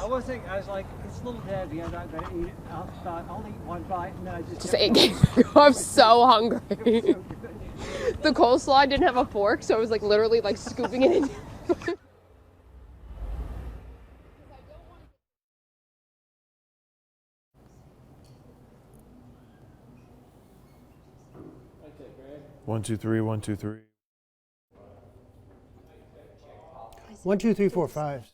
I was like, it's a little heavy. I'm not going to eat it. I thought I'll eat one bite, and then I just ate. I'm so hungry. The coleslaw didn't have a fork, so I was like literally like scooping it in. One, two, three, 1, 2, 3. 1, 2, 3, 4, 5.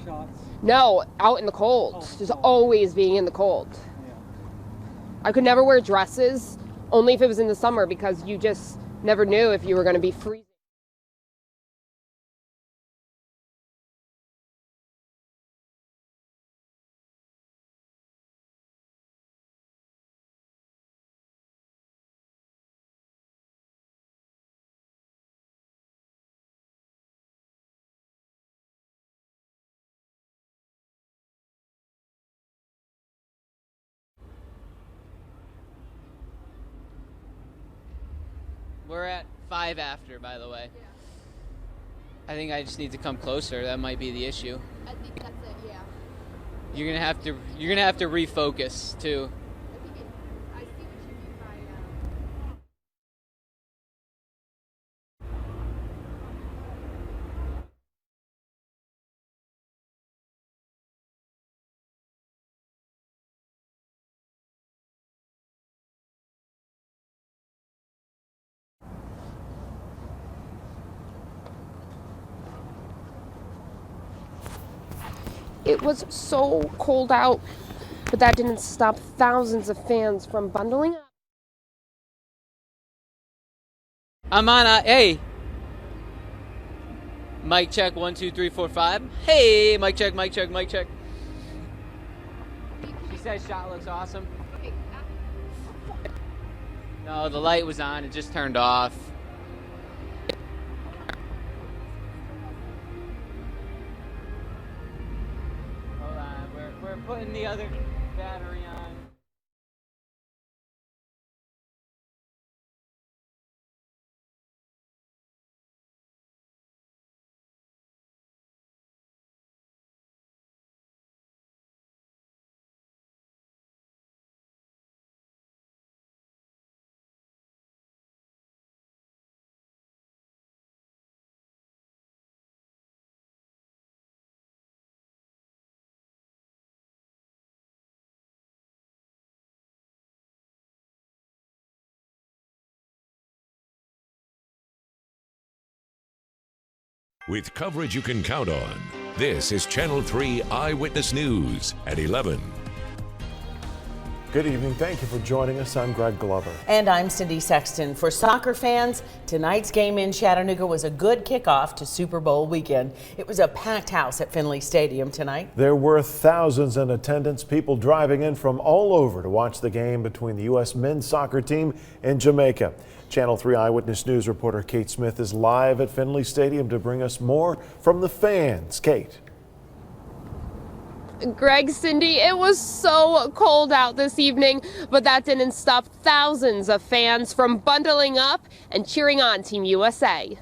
shots. No, out in the cold. Just always being in the cold. Yeah. I could never wear dresses, only if it was in the summer, because you just never knew if you were going to be freezing. We're at 5 after, by the way. Yeah. I think I just need to come closer. That might be the issue. I think that's it, yeah. You're gonna have to refocus too. I see what you mean by It was so cold out, but that didn't stop thousands of fans from bundling up. I'm on hey. Mic check 1 2 3 4 5. Hey, mic check, mic check, mic check. She says shot looks awesome. No, the light was on, it just turned off. Hold on, we're putting the other battery on. With coverage you can count on, this is Channel 3 Eyewitness News at 11. Good evening. Thank you for joining us. I'm Greg Glover. And I'm Cindy Sexton. For soccer fans, tonight's game in Chattanooga was a good kickoff to Super Bowl weekend. It was a packed house at Finley Stadium tonight. There were thousands in attendance, people driving in from all over to watch the game between the U.S. men's soccer team and Jamaica. Channel 3 Eyewitness News reporter Kate Smith is live at Finley Stadium to bring us more from the fans. Kate. Greg, Cindy, it was so cold out this evening, but that didn't stop thousands of fans from bundling up and cheering on Team USA.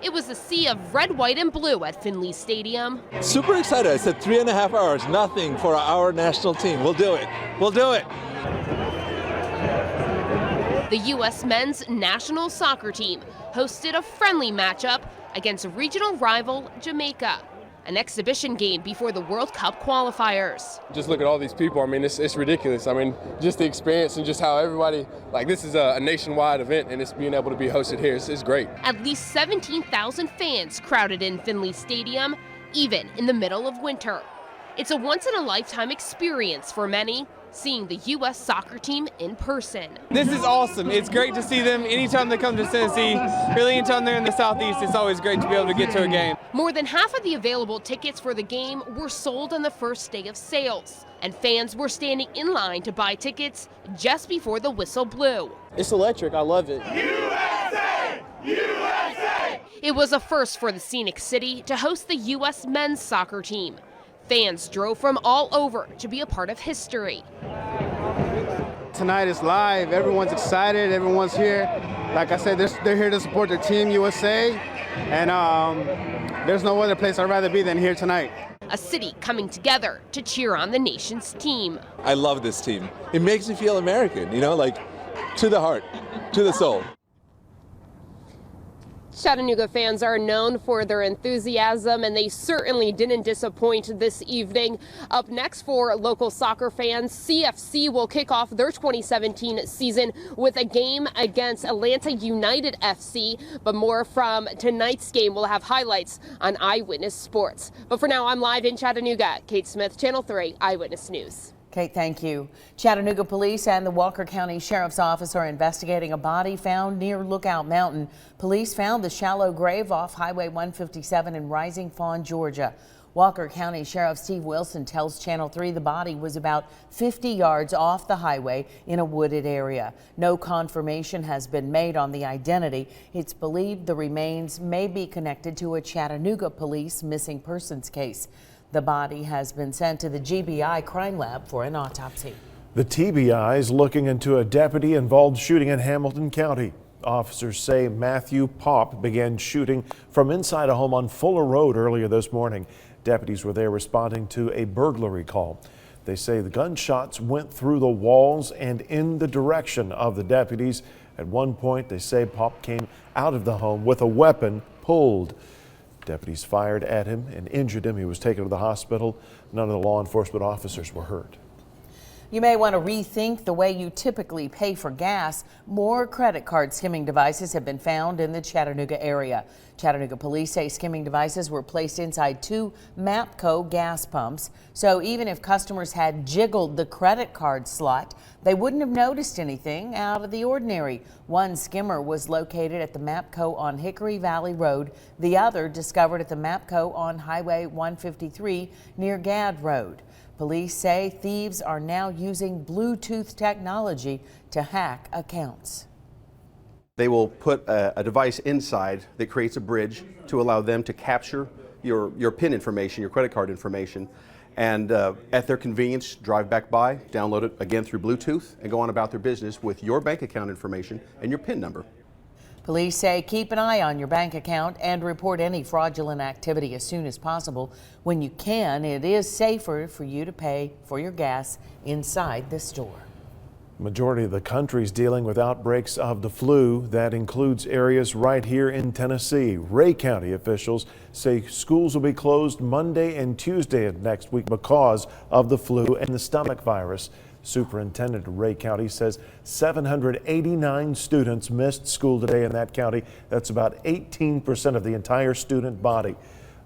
It was a sea of red, white, and blue at Finley Stadium. Super excited. I said 3.5 hours, nothing for our national team. We'll do it. We'll do it. The U.S. men's national soccer team hosted a friendly matchup against regional rival Jamaica. an exhibition game before the World Cup qualifiers. Just look at all these people. I mean, it's ridiculous. I mean, just the experience and just how everybody, like, this is a nationwide event and it's being able to be hosted here. It's great. At least 17,000 fans crowded in Finley Stadium, even in the middle of winter. It's a once-in-a-lifetime experience for many, seeing the U.S. soccer team in person. This is awesome. It's great to see them anytime they come to Tennessee. Really, anytime they're in the Southeast, it's always great to be able to get to a game. More than half of the available tickets for the game were sold on the first day of sales, and fans were standing in line to buy tickets just before the whistle blew. It's electric. I love it. USA! USA! It was a first for the Scenic City to host the U.S. men's soccer team. Fans drove from all over to be a part of history. Tonight is live. Everyone's excited. Everyone's here. Like I said, they're here to support their team, USA. And there's no other place I'd rather be than here tonight. A city coming together to cheer on the nation's team. I love this team. It makes me feel American, you know, like to the heart, to the soul. Chattanooga fans are known for their enthusiasm, and they certainly didn't disappoint this evening. Up next for local soccer fans, CFC will kick off their 2017 season with a game against Atlanta United FC. But more from tonight's game. We'll have highlights on Eyewitness Sports. But for now, I'm live in Chattanooga. Kate Smith, Channel 3 Eyewitness News. Kate, thank you. Chattanooga Police and the Walker County Sheriff's Office are investigating a body found near Lookout Mountain. Police found the shallow grave off Highway 157 in Rising Fawn, Georgia. Walker County Sheriff Steve Wilson tells Channel 3 the body was about 50 yards off the highway in a wooded area. No confirmation has been made on the identity. It's believed the remains may be connected to a Chattanooga police missing persons case. The body has been sent to the GBI crime lab for an autopsy. The TBI is looking into a deputy-involved shooting in Hamilton County. Officers say Matthew Popp began shooting from inside a home on Fuller Road earlier this morning. Deputies were there responding to a burglary call. They say the gunshots went through the walls and in the direction of the deputies. At one point, they say Popp came out of the home with a weapon pulled. Deputies fired at him and injured him. He was taken to the hospital. None of the law enforcement officers were hurt. You may want to rethink the way you typically pay for gas. More credit card skimming devices have been found in the Chattanooga area. Chattanooga police say skimming devices were placed inside 2 MAPCO gas pumps. So even if customers had jiggled the credit card slot, they wouldn't have noticed anything out of the ordinary. One skimmer was located at the MAPCO on Hickory Valley Road. The other discovered at the MAPCO on Highway 153 near Gadd Road. Police say thieves are now using Bluetooth technology to hack accounts. They will put a device inside that creates a bridge to allow them to capture your PIN information, your credit card information, and at their convenience, drive back by, download it again through Bluetooth, and go on about their business with your bank account information and your PIN number. Police say keep an eye on your bank account and report any fraudulent activity as soon as possible. When you can, it is safer for you to pay for your gas inside the store. Majority of the country is dealing with outbreaks of the flu. That includes areas right here in Tennessee. Ray County officials say schools will be closed Monday and Tuesday of next week because of the flu and the stomach virus. Superintendent of Ray County says 789 students missed school today in that county. That's about 18% of the entire student body.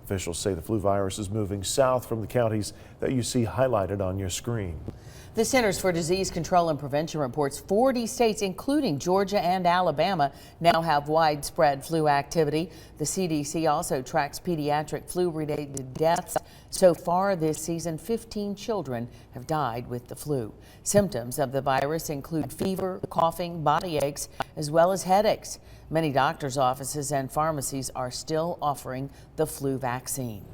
Officials say the flu virus is moving south from the counties that you see highlighted on your screen. The Centers for Disease Control and Prevention reports 40 states, including Georgia and Alabama, now have widespread flu activity. The CDC also tracks pediatric flu-related deaths. So far this season, 15 children have died with the flu. Symptoms of the virus include fever, coughing, body aches, as well as headaches. Many doctors' offices and pharmacies are still offering the flu vaccine.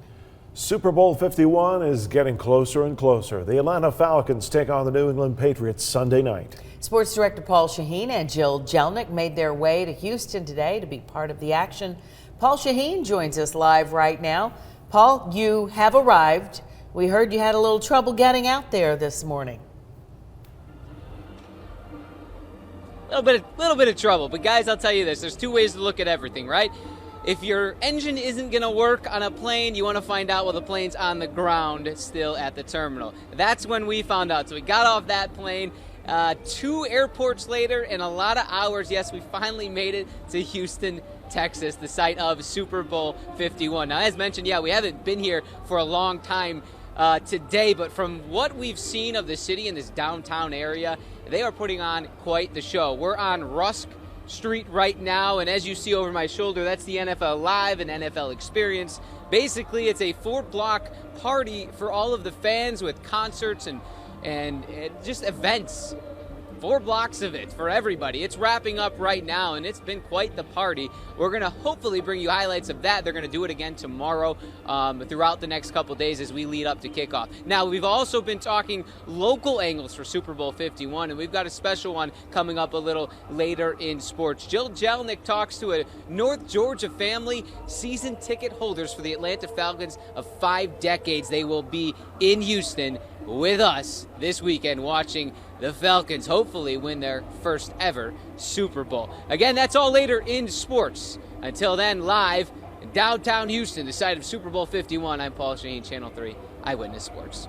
Super Bowl 51 is getting closer and closer. The Atlanta Falcons take on the New England Patriots Sunday night. Sports director Paul Shaheen and Jill Jelnick made their way to Houston today to be part of the action. Paul Shaheen joins us live right now. Paul, you have arrived. We heard you had a little trouble getting out there this morning. Little bit of trouble, but guys, I'll tell you this: there's two ways to look at everything, right? if your engine isn't going to work on a plane, you want to find out while the plane's on the ground still at the terminal. That's when we found out. So we got off that plane. 2 airports later and a lot of hours, yes, we finally made it to Houston, Texas, the site of Super Bowl 51. Now, as mentioned, yeah, we haven't been here for a long time today, but from what we've seen of the city in this downtown area, they are putting on quite the show. We're on Rusk Street right now, and as you see over my shoulder, that's the NFL Live and NFL Experience. Basically, it's a 4-block party for all of the fans with concerts and just events. 4 blocks of it for everybody. It's wrapping up right now, and it's been quite the party. We're going to hopefully bring you highlights of that. They're going to do it again tomorrow throughout the next couple days as we lead up to kickoff. Now, we've also been talking local angles for Super Bowl 51, and we've got a special one coming up a little later in sports. Jill Jelnick talks to a North Georgia family, season ticket holders for the Atlanta Falcons of 5 decades. They will be in Houston with us this weekend watching the Falcons hopefully win their first ever Super Bowl. Again, that's all later in sports. Until then, live in downtown Houston, the site of Super Bowl 51, I'm Paul Shaheen, Channel 3 Eyewitness Sports.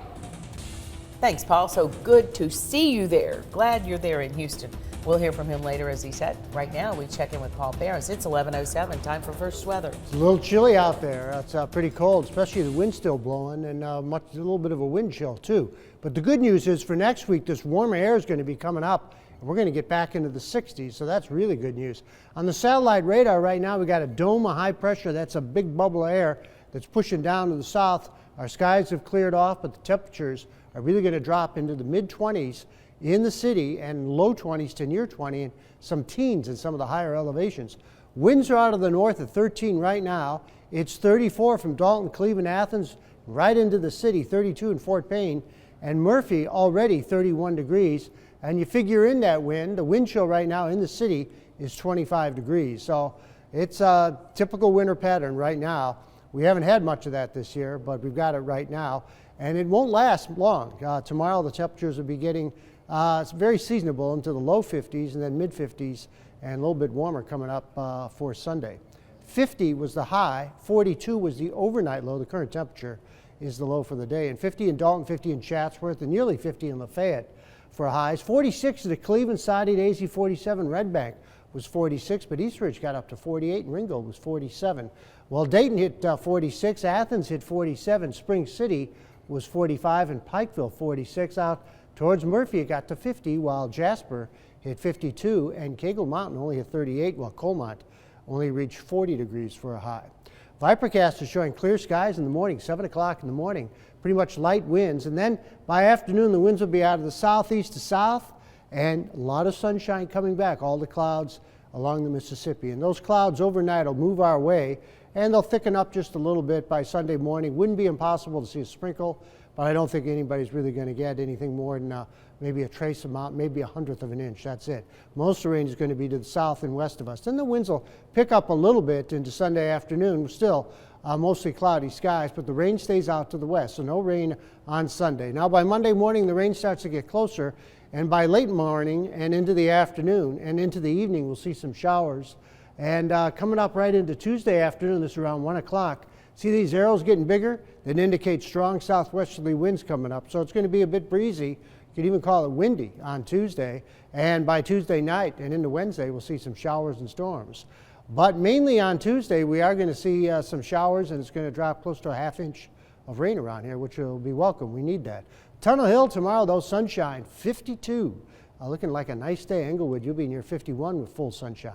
Thanks, Paul. So good to see you there. Glad you're there in Houston. We'll hear from him later, as he said. Right now, we check in with Paul Barris. It's 11:07. Time for first weather. It's a little chilly out there. It's pretty cold, especially the wind's still blowing, and a little bit of a wind chill, too. But the good news is for next week, this warmer air is going to be coming up, and we're going to get back into the 60s, so that's really good news. On the satellite radar right now, we got a dome of high pressure. That's a big bubble of air that's pushing down to the south. Our skies have cleared off, but the temperatures are really going to drop into the mid-20s in the city and low 20s to near 20 and some teens in some of the higher elevations. Winds are out of the north at 13 right now. It's 34 from Dalton, Cleveland, Athens, right into the city, 32 in Fort Payne, and Murphy already 31 degrees. And you figure in that wind, the wind chill right now in the city is 25 degrees. So it's a typical winter pattern right now. We haven't had much of that this year, but we've got it right now. And it won't last long. Tomorrow the temperatures will be getting it's very seasonable into the low 50s and then mid 50s and a little bit warmer coming up for Sunday. 50 was the high, 42 was the overnight low. The current temperature is the low for the day. And 50 in Dalton, 50 in Chatsworth, and nearly 50 in Lafayette for highs. 46 at the Cleveland side at AZ 47. Red Bank was 46, but Eastridge got up to 48 and Ringgold was 47. Well, Dayton hit 46, Athens hit 47, Spring City was 45, and Pikeville 46. Out towards Murphy, it got to 50, while Jasper hit 52, and Cagle Mountain only hit 38, while Colmont only reached 40 degrees for a high. Vipercast is showing clear skies in the morning, 7 o'clock in the morning, pretty much light winds, and then by afternoon the winds will be out of the southeast to south, and a lot of sunshine coming back, all the clouds along the Mississippi. And those clouds overnight will move our way, and they'll thicken up just a little bit by Sunday morning. Wouldn't be impossible to see a sprinkle, but I don't think anybody's really going to get anything more than maybe a trace amount, maybe 1/100 of an inch. That's it. Most of the rain is going to be to the south and west of us. Then the winds will pick up a little bit into Sunday afternoon. Still mostly cloudy skies, but the rain stays out to the west, so no rain on Sunday. Now by Monday morning, the rain starts to get closer, and by late morning and into the afternoon and into the evening, we'll see some showers. And coming up right into Tuesday afternoon, this is around 1 o'clock, see these arrows getting bigger? That indicate strong southwesterly winds coming up. So it's going to be a bit breezy. You could even call it windy on Tuesday. And by Tuesday night and into Wednesday, we'll see some showers and storms. But mainly on Tuesday, we are going to see some showers, and it's going to drop close to a ½ inch of rain around here, which will be welcome. We need that. Tunnel Hill tomorrow, though, sunshine, 52. Looking like a nice day. Englewood, you'll be near 51 with full sunshine.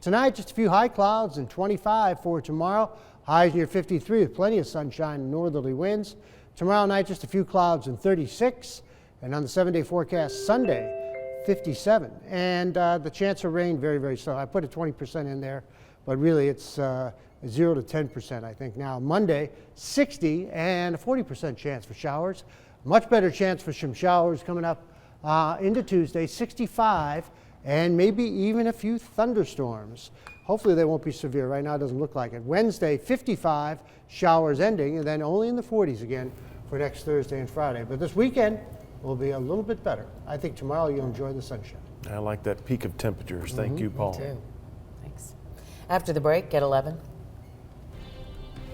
Tonight, just a few high clouds and 25 for tomorrow. Highs near 53 with plenty of sunshine and northerly winds. Tomorrow night, just a few clouds and 36. And on the 7-day forecast, Sunday, 57. And the chance of rain, very, very slow. I put a 20% in there, but really it's 0 to 10%, I think. Now, Monday, 60 and a 40% chance for showers. Much better chance for some showers coming up into Tuesday, 65, and maybe even a few thunderstorms. Hopefully they won't be severe. Right now it doesn't look like it. Wednesday, 55, showers ending, and then only in the 40s again for next Thursday and Friday. But this weekend will be a little bit better. I think tomorrow you'll enjoy the sunshine. I like that peak of temperatures. Thank you, Paul. Me too. Thanks. After the break at 11.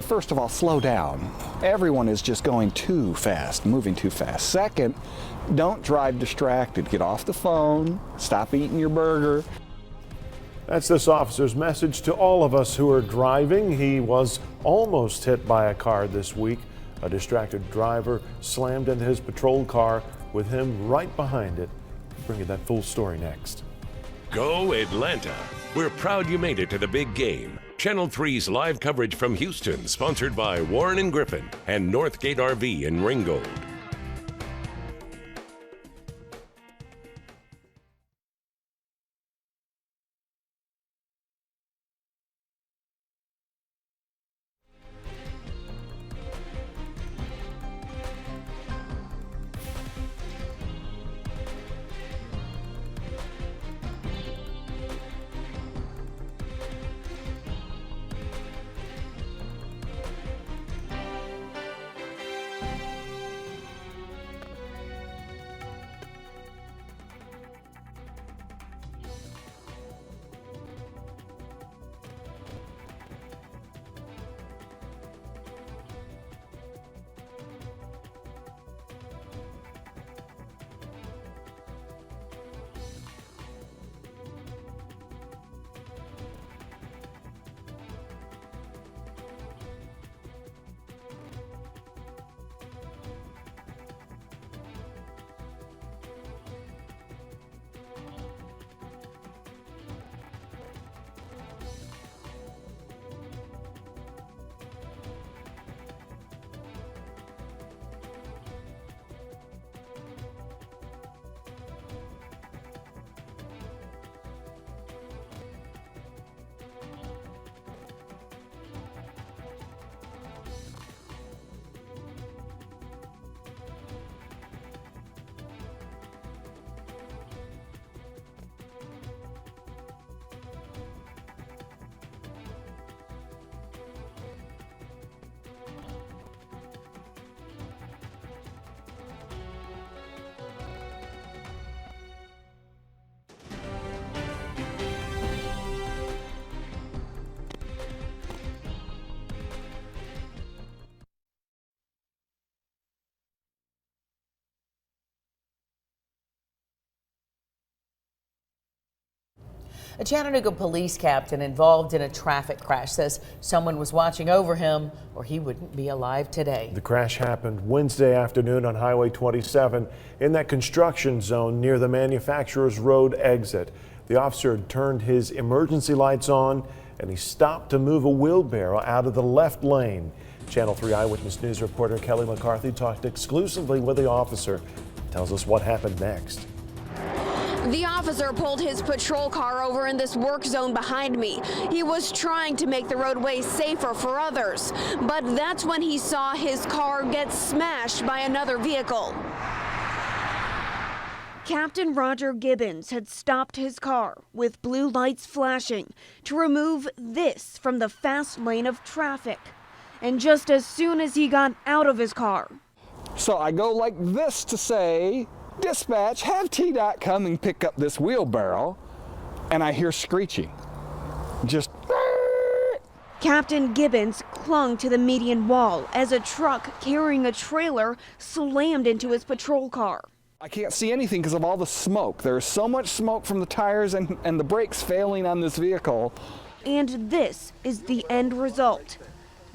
First of all, slow down. Everyone is just going too fast, moving too fast. Second, don't drive distracted. Get off the phone, stop eating your burger. That's this officer's message to all of us who are driving. He was almost hit by a car this week. A distracted driver slammed into his patrol car with him right behind it. We'll bring you that full story next. Go Atlanta. We're proud you made it to the big game. Channel 3's live coverage from Houston, sponsored by Warren & Griffin and Northgate RV in Ringgold. A Chattanooga police captain involved in a traffic crash says someone was watching over him or he wouldn't be alive today. The crash happened Wednesday afternoon on Highway 27 in that construction zone near the Manufacturers Road exit. The officer had turned his emergency lights on and he stopped to move a wheelbarrow out of the left lane. Channel 3 Eyewitness News reporter Kelly McCarthy talked exclusively with the officer. Tells us what happened next. The officer pulled his patrol car over in this work zone behind me. He was trying to make the roadway safer for others, but that's when he saw his car get smashed by another vehicle. Captain Roger Gibbons had stopped his car with blue lights flashing to remove this from the fast lane of traffic. And just as soon as he got out of his car. So I go like this to say, dispatch, have TDOT come and pick up this wheelbarrow, and I hear screeching. Just. Captain Gibbons clung to the median wall as a truck carrying a trailer slammed into his patrol car. I can't see anything because of all the smoke. There's so much smoke from the tires and the brakes failing on this vehicle. And this is the end result.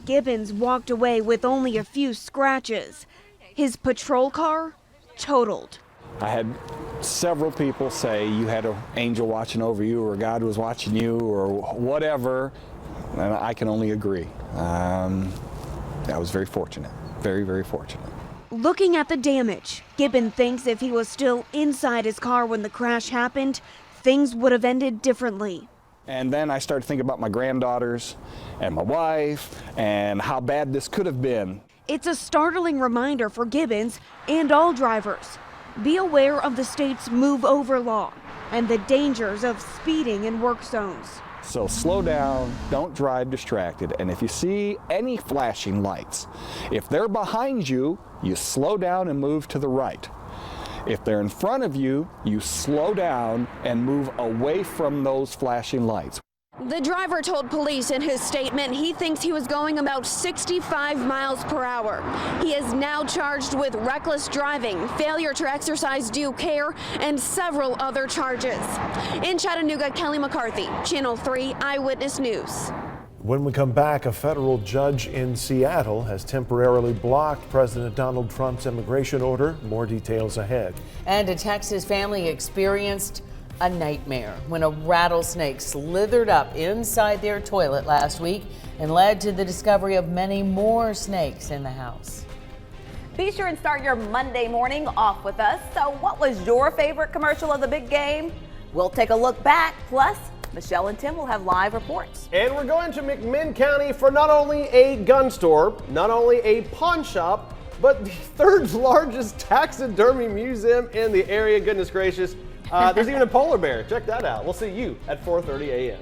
Gibbons walked away with only a few scratches. His patrol car totaled. I had several people say you had an angel watching over you or God was watching you or whatever, and I can only agree. I was very fortunate, very, very fortunate. Looking at the damage, Gibbons thinks if he was still inside his car when the crash happened, things would have ended differently. And then I started thinking about my granddaughters and my wife and how bad this could have been. It's a startling reminder for Gibbons and all drivers. Be aware of the state's move over law and the dangers of speeding in work zones. So slow down, don't drive distracted, and if you see any flashing lights, if they're behind you, you slow down and move to the right. If they're in front of you, you slow down and move away from those flashing lights. The driver told police in his statement he thinks he was going about 65 miles per hour. He is now charged with reckless driving, failure to exercise due care, and several other charges. In Chattanooga, Kelly McCarthy, Channel 3 Eyewitness News. When we come back, a federal judge in Seattle has temporarily blocked President Donald Trump's immigration order. More details ahead. And a Texas family experienced a nightmare when a rattlesnake slithered up inside their toilet last week and led to the discovery of many more snakes in the house. Be sure and start your Monday morning off with us. So what was your favorite commercial of the big game? We'll take a look back. Plus, Michelle and Tim will have live reports. And we're going to McMinn County for not only a gun store, not only a pawn shop, but the third largest taxidermy museum in the area. Goodness gracious. There's even a polar bear. Check that out. We'll see you at 4:30 a.m.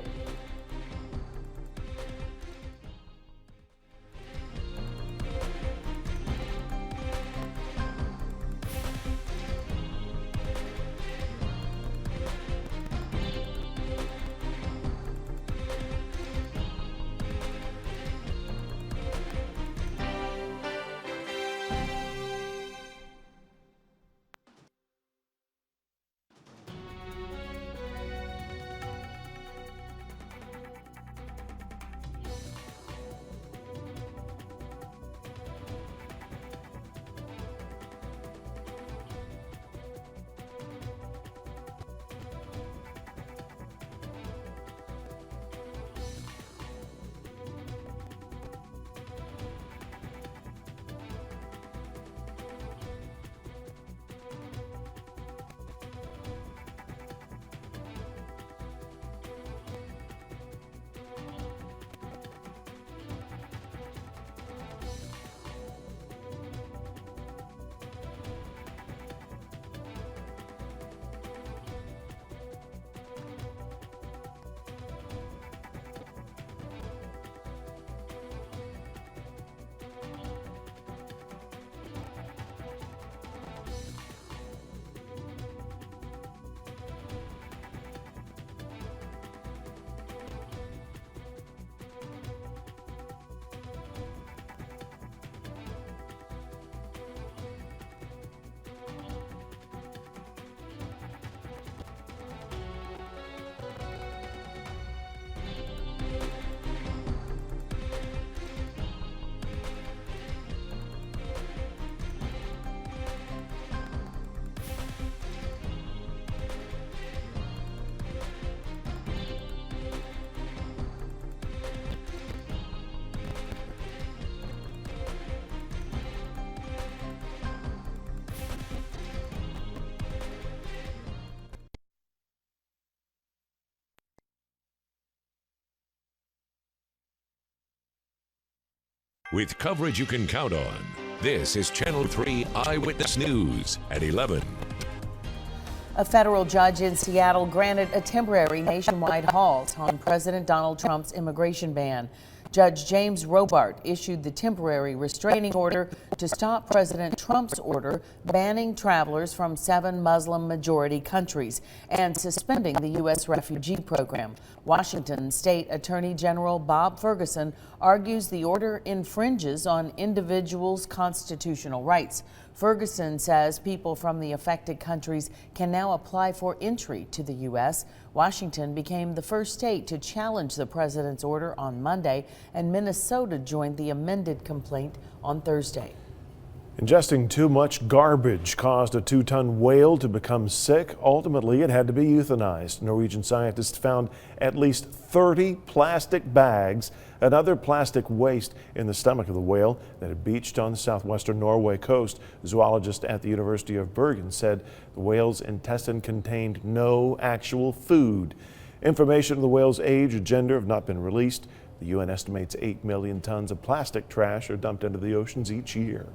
With coverage you can count on, this is Channel 3 Eyewitness News at 11. A federal judge in Seattle granted a temporary nationwide halt on President Donald Trump's immigration ban. Judge James Robart issued the temporary restraining order to stop President Trump's order banning travelers from 7 Muslim-majority countries and suspending the U.S. refugee program. Washington State Attorney General Bob Ferguson argues the order infringes on individuals' constitutional rights. Ferguson says people from the affected countries can now apply for entry to the U.S. Washington became the first state to challenge the president's order on Monday, and Minnesota joined the amended complaint on Thursday. Ingesting too much garbage caused a 2-ton whale to become sick. Ultimately, it had to be euthanized. Norwegian scientists found at least 30 plastic bags and other plastic waste in the stomach of the whale that had beached on the southwestern Norway coast. A zoologist at the University of Bergen said the whale's intestine contained no actual food. Information on the whale's age or gender have not been released. The UN estimates 8 million tons of plastic trash are dumped into the oceans each year.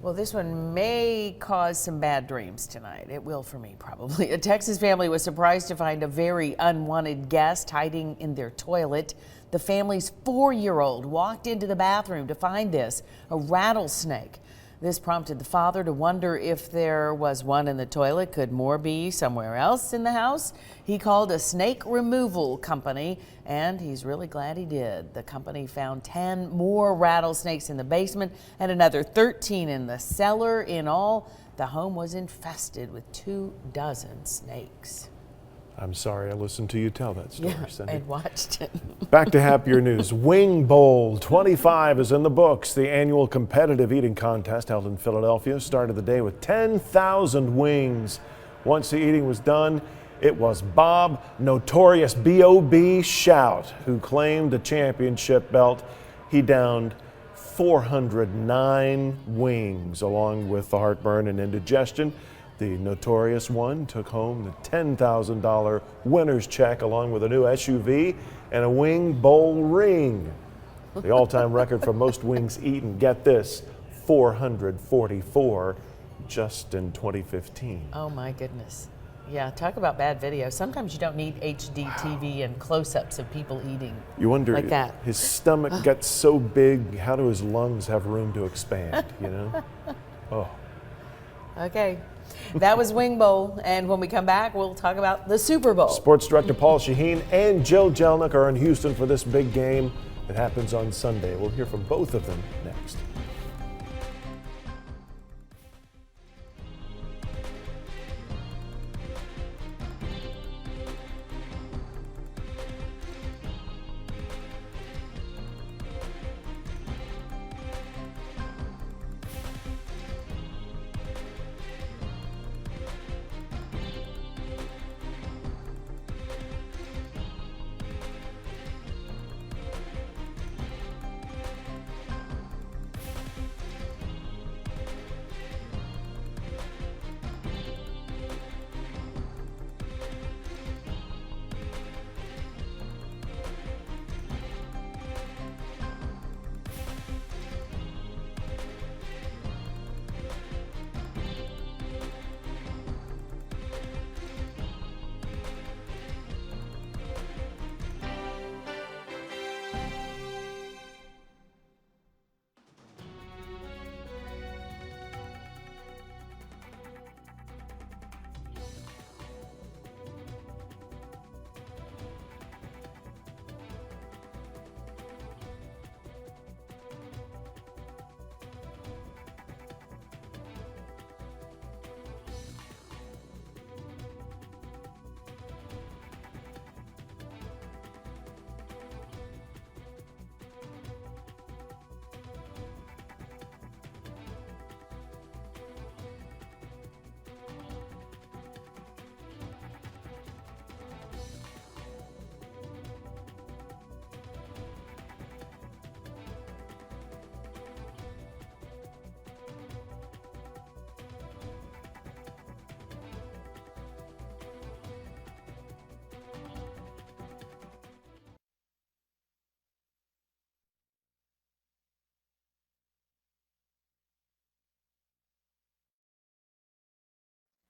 Well, this one may cause some bad dreams tonight. It will for me, probably. A Texas family was surprised to find a very unwanted guest hiding in their toilet. The family's 4-year-old walked into the bathroom to find this, a rattlesnake. This prompted the father to wonder if there was one in the toilet. Could more be somewhere else in the house? He called a snake removal company, and he's really glad he did. The company found 10 more rattlesnakes in the basement and another 13 in the cellar. In all, the home was infested with 24 snakes. I'm sorry I listened to you tell that story, Yeah, Cindy. and watched it. Back to happier news. Wing Bowl 25 is in the books. The annual competitive eating contest held in Philadelphia started the day with 10,000 wings. Once the eating was done, it was Bob, notorious B.O.B. Shout, who claimed the championship belt. He downed 409 wings, along with the heartburn and indigestion. The notorious one took home the $10,000 winner's check along with a new SUV and a Wing Bowl ring. The all-time record for most wings eaten, get this, 444 just in 2015. Oh my goodness. Yeah, talk about bad video. Sometimes you don't need HD TV and close-ups of people eating You wonder, like that. his stomach got so big, how do his lungs have room to expand, you know? Oh. Okay. That was Wing Bowl, and when we come back, we'll talk about the Super Bowl. Sports Director Paul Shaheen and Jill Jelnick are in Houston for this big game that happens on Sunday. We'll hear from both of them next.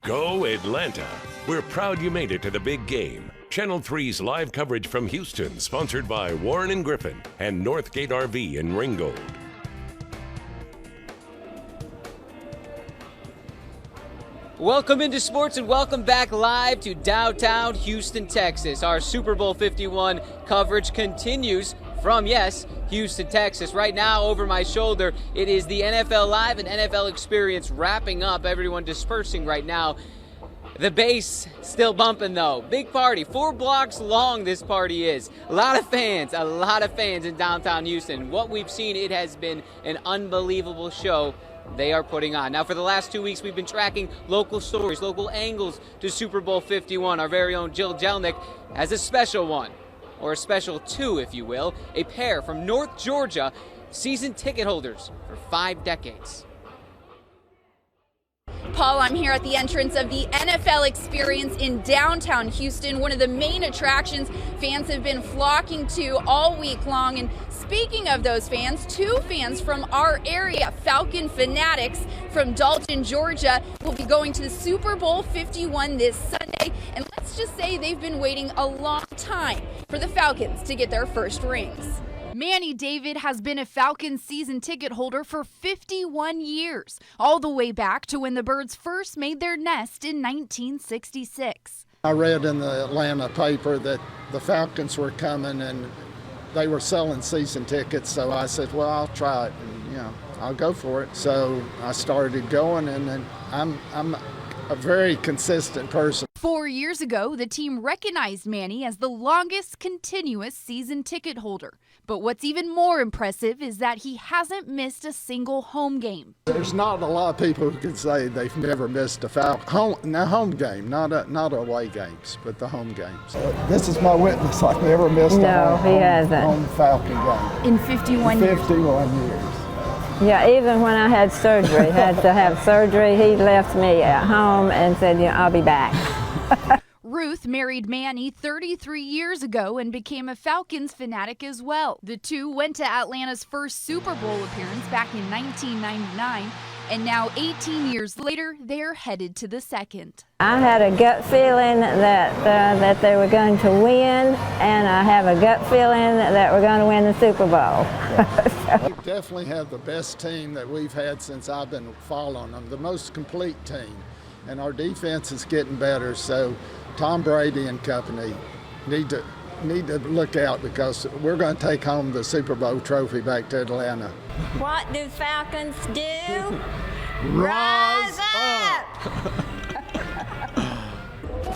Go Atlanta. We're proud you made it to the big game. Channel 3's live coverage from Houston, sponsored by Warren and Griffin and Northgate RV in Ringgold. Welcome into sports and welcome back live to downtown Houston, Texas. Our Super Bowl 51 coverage continues from, yes, Houston, Texas. Right now, over my shoulder, it is the NFL Live and NFL Experience wrapping up. Everyone dispersing right now. The bass still bumping, though. Big party. 4 blocks long this party is. A lot of fans in downtown Houston. What we've seen, it has been an unbelievable show they are putting on. Now, for the last 2 weeks, we've been tracking local stories, local angles to Super Bowl 51. Our very own Jill Jelnick has a special one, or a special 2, if you will, a pair from North Georgia, season ticket holders for 5 decades. Paul, I'm here at the entrance of the NFL Experience in downtown Houston, one of the main attractions fans have been flocking to all week long. And speaking of those fans, 2 fans from our area, Falcon fanatics from Dalton, Georgia, will be going to the Super Bowl 51 this Sunday. And let's just say they've been waiting a long time for the Falcons to get their first rings. Manny David has been a Falcons season ticket holder for 51 years, all the way back to when the Birds first made their nest in 1966. I read in the Atlanta paper that the Falcons were coming and they were selling season tickets, so I said, well, I'll try it, and, I'll go for it. So I started going, and then I'm a very consistent person. 4 years ago, the team recognized Manny as the longest continuous season ticket holder. But what's even more impressive is that he hasn't missed a single home game. There's not a lot of people who can say they've never missed a home game, not away games, but the home games. This is my witness. I've never missed a home Falcon game. In 51 years? 51 years. Yeah, even when I had surgery, had to have surgery, he left me at home and said, I'll be back. Ruth married Manny 33 years ago and became a Falcons fanatic as well. The two went to Atlanta's first Super Bowl appearance back in 1999, and now 18 years later, they're headed to the second. I had a gut feeling that they were going to win, and I have a gut feeling that we're going to win the Super Bowl. We definitely have the best team that we've had since I've been following them, the most complete team. And our defense is getting better, so Tom Brady and company need to look out, because we're going to take home the Super Bowl trophy back to Atlanta. What do Falcons do? Rise up!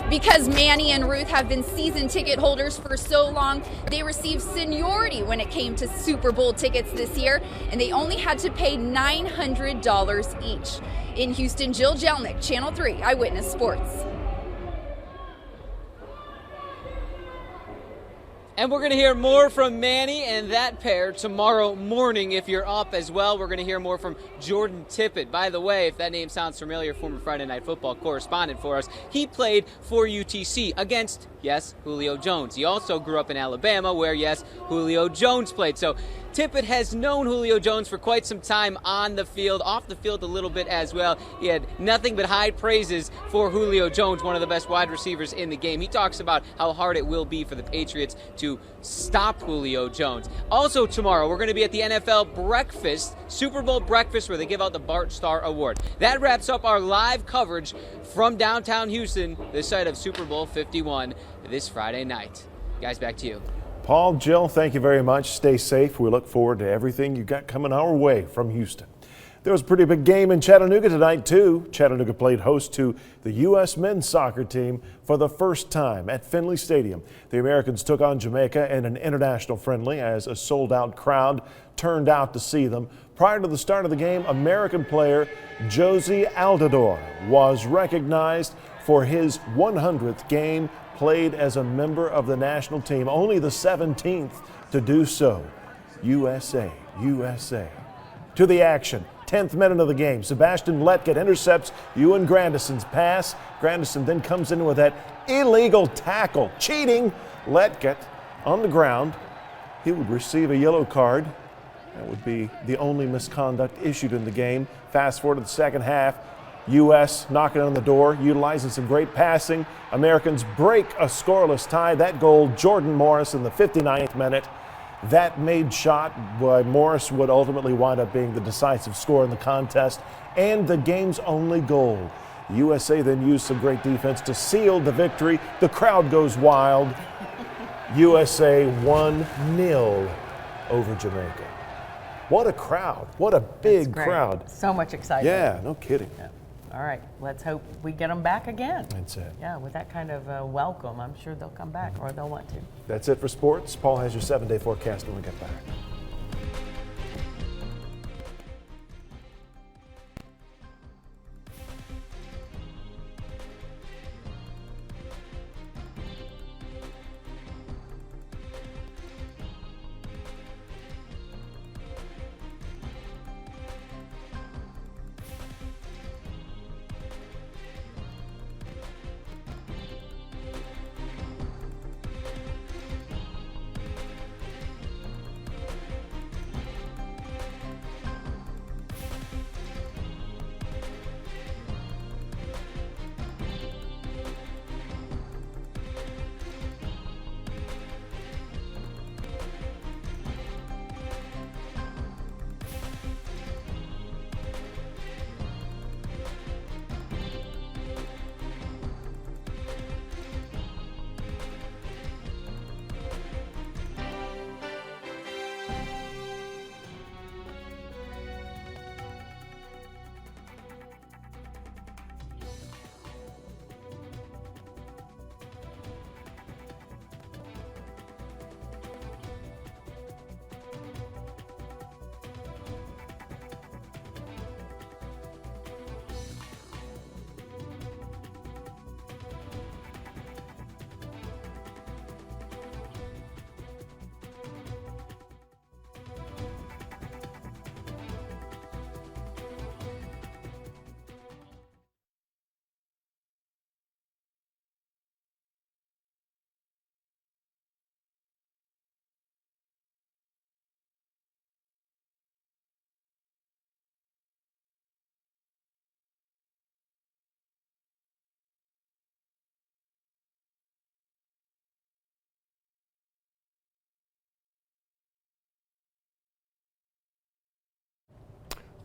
Because Manny and Ruth have been season ticket holders for so long, they received seniority when it came to Super Bowl tickets this year, and they only had to pay $900 each. In Houston, Jill Jelnick, Channel 3 Eyewitness Sports. And we're going to hear more from Manny and that pair tomorrow morning if you're up as well. We're going to hear more from Jordan Tippett. By the way, if that name sounds familiar, former Friday Night Football correspondent for us. He played for UTC against, yes, Julio Jones. He also grew up in Alabama where, yes, Julio Jones played. So Tippett has known Julio Jones for quite some time on the field, off the field a little bit as well. He had nothing but high praises for Julio Jones, one of the best wide receivers in the game. He talks about how hard it will be for the Patriots to stop Julio Jones. Also tomorrow, we're going to be at the NFL breakfast, Super Bowl breakfast, where they give out the Bart Starr Award. That wraps up our live coverage from downtown Houston, the site of Super Bowl 51, this Friday night. Guys, back to you. Paul, Jill, thank you very much. Stay safe. We look forward to everything you got coming our way from Houston. There was a pretty big game in Chattanooga tonight, too. Chattanooga played host to the U.S. men's soccer team for the first time at Finley Stadium. The Americans took on Jamaica in an international friendly as a sold-out crowd turned out to see them. Prior to the start of the game, American player Josie Altidore was recognized for his 100th game played as a member of the national team, only the 17th to do so. USA, USA. To the action. 10th minute of the game, Sebastian Letgett intercepts Ewan Grandison's pass. Grandison then comes in with that illegal tackle. Cheating. Letgett on the ground. He would receive a yellow card. That would be the only misconduct issued in the game. Fast forward to the second half. U.S. knocking on the door, utilizing some great passing. Americans break a scoreless tie. That goal, Jordan Morris in the 59th minute. That made shot by Morris would ultimately wind up being the decisive score in the contest and the game's only goal. USA then used some great defense to seal the victory. The crowd goes wild. USA 1-0 over Jamaica. What a crowd. What a big crowd. So much excitement. Yeah, no kidding. Yeah. All right, let's hope we get them back again. That's it. Yeah, with that kind of welcome, I'm sure they'll come back, or they'll want to. That's it for sports. Paul has your 7-day forecast when we get back.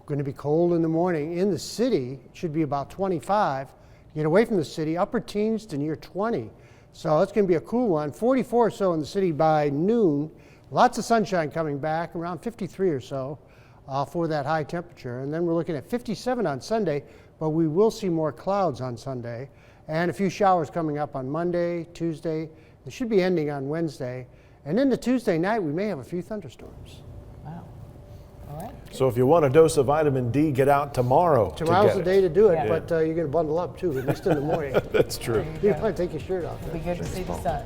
Going to be cold in the morning. In the city, it should be about 25. Get away from the city, upper teens to near 20. So it's going to be a cool one. 44 or so in the city by noon. Lots of sunshine coming back, around 53 or so for that high temperature. And then we're looking at 57 on Sunday, but we will see more clouds on Sunday. And a few showers coming up on Monday, Tuesday. It should be ending on Wednesday. And into Tuesday night, we may have a few thunderstorms. Wow. All right. So if you want a dose of vitamin D, get out tomorrow. Tomorrow's the day to do it, Yeah. but you're going to bundle up too, at least in the morning. That's true. You want to take your shirt off. It'll be good to see the sun.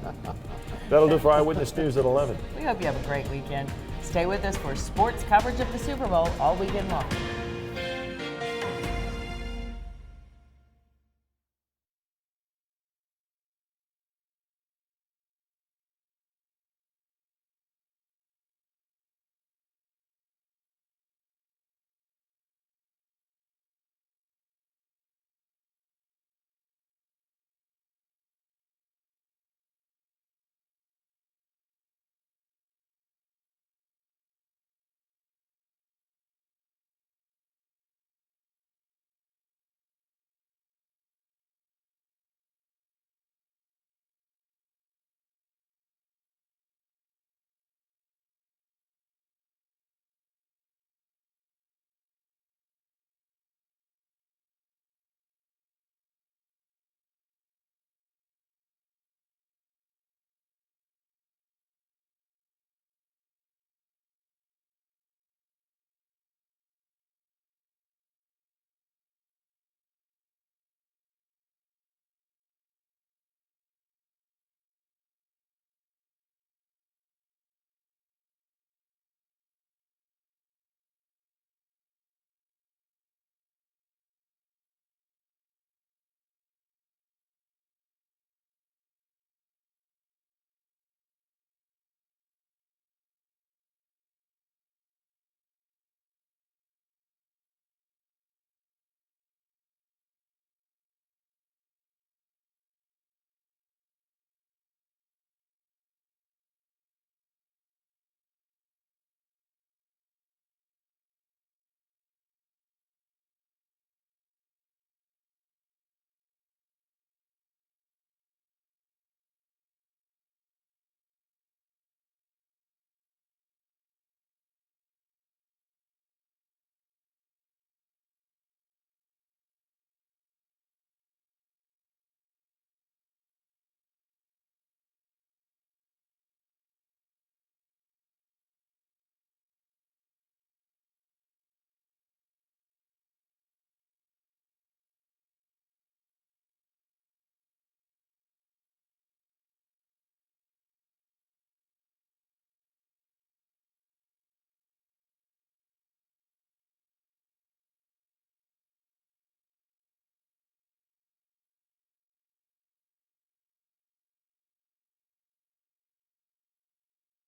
That'll do for Eyewitness News at 11. We hope you have a great weekend. Stay with us for sports coverage of the Super Bowl all weekend long.